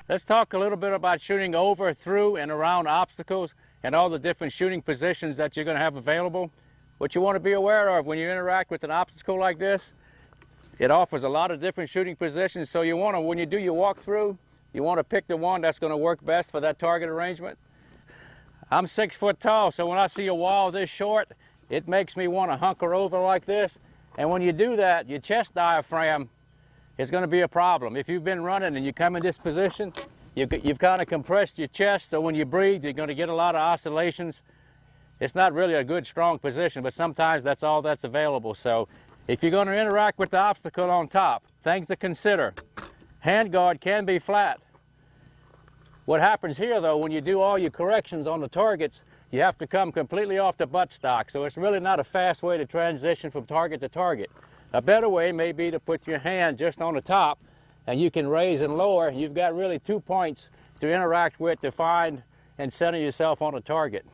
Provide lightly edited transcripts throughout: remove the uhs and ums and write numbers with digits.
Let's talk a little bit about shooting over, through, and around obstacles and all the different shooting positions that you're going to have available. What you want to be aware of when you interact with an obstacle like this, it offers a lot of different shooting positions, so you want to, when you do your walkthrough, you want to pick the one that's going to work best for that target arrangement. I'm 6 foot tall, so when I see a wall this short, it makes me want to hunker over like this. And when you do that, your chest diaphragm is going to be a problem. If you've been running and you come in this position, you've kind of compressed your chest, so when you breathe, you're going to get a lot of oscillations. It's not really a good, strong position, but sometimes that's all that's available. So if you're going to interact with the obstacle on top, things to consider. Handguard can be flat. What happens here, though, when you do all your corrections on the targets, you have to come completely off the buttstock, so it's really not a fast way to transition from target to target. A better way may be to put your hand just on the top, and you can raise and lower. You've got really 2 points to interact with to find and center yourself on a target.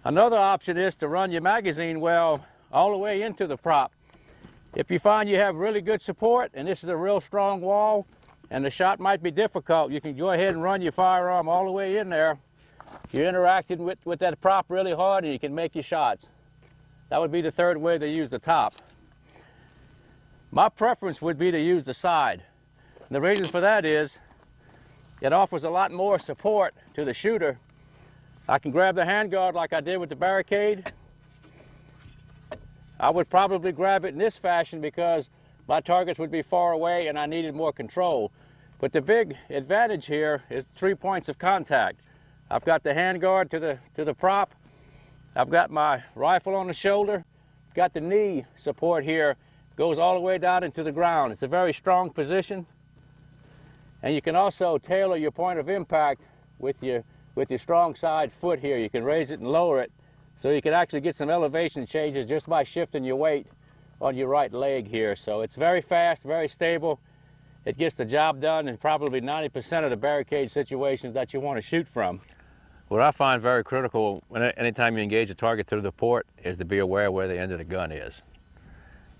Another option is to run your magazine well all the way into the prop. If you find you have really good support, and this is a real strong wall, and the shot might be difficult, you can go ahead and run your firearm all the way in there. You're interacting with that prop really hard, and you can make your shots. That would be the third way to use the top. My preference would be to use the side. And the reason for that is it offers a lot more support to the shooter. I can grab the handguard like I did with the barricade. I would probably grab it in this fashion because my targets would be far away and I needed more control. But the big advantage here is 3 points of contact. I've got the handguard to the prop. I've got my rifle on the shoulder. Got the knee support here. Goes all the way down into the ground. It's a very strong position. And you can also tailor your point of impact with your strong side foot here. You can raise it and lower it, so you can actually get some elevation changes just by shifting your weight on your right leg here. So it's very fast, very stable. It gets the job done in probably 90% of the barricade situations that you want to shoot from. What I find very critical anytime you engage a target through the port is to be aware where the end of the gun is.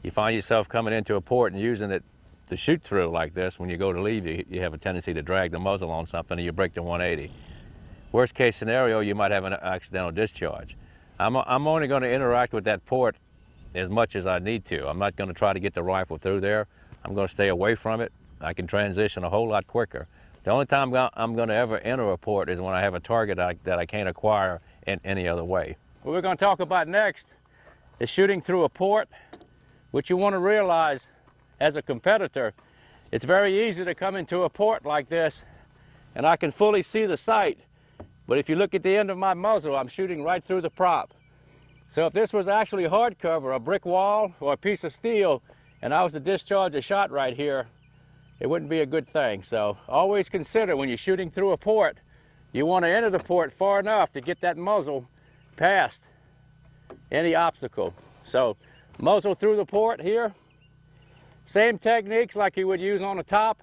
You find yourself coming into a port and using it to shoot through like this. When you go to leave, you have a tendency to drag the muzzle on something and you break the 180. Worst case scenario, you might have an accidental discharge. I'm only going to interact with that port as much as I need to. I'm not going to try to get the rifle through there. I'm going to stay away from it. I can transition a whole lot quicker. The only time I'm going to ever enter a port is when I have a target that I can't acquire in any other way. What we're going to talk about next is shooting through a port. What you want to realize as a competitor, it's very easy to come into a port like this and I can fully see the sight. But if you look at the end of my muzzle, I'm shooting right through the prop. So if this was actually hardcover, a brick wall or a piece of steel, and I was to discharge a shot right here, it wouldn't be a good thing. So always consider when you're shooting through a port, you want to enter the port far enough to get that muzzle past any obstacle. So muzzle through the port here. Same techniques like you would use on the top.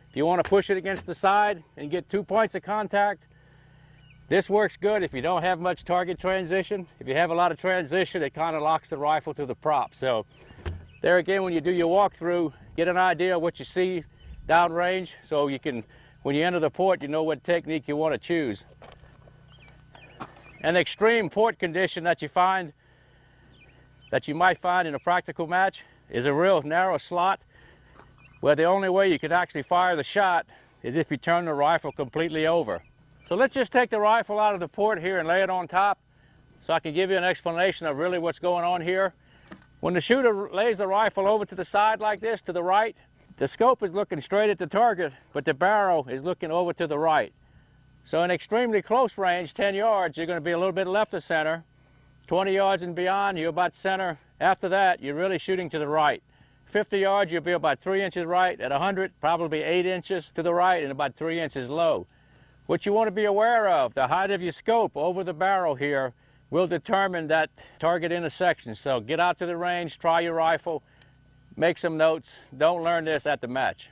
If you want to push it against the side and get 2 points of contact, this works good if you don't have much target transition. If you have a lot of transition, it kind of locks the rifle to the prop. So there again, when you do your walkthrough, get an idea of what you see downrange, so you can, when you enter the port, you know what technique you want to choose. An extreme port condition that you might find in a practical match is a real narrow slot where the only way you can actually fire the shot is if you turn the rifle completely over. So let's just take the rifle out of the port here and lay it on top so I can give you an explanation of really what's going on here. When the shooter lays the rifle over to the side like this, to the right, the scope is looking straight at the target, but the barrel is looking over to the right. So in extremely close range, 10 yards, you're going to be a little bit left of center. 20 yards and beyond, you're about center. After that, you're really shooting to the right. 50 yards, you'll be about 3 inches right. At 100, probably 8 inches to the right and about 3 inches low. What you want to be aware of, the height of your scope over the barrel here will determine that target intersection. So get out to the range, try your rifle, make some notes. Don't learn this at the match.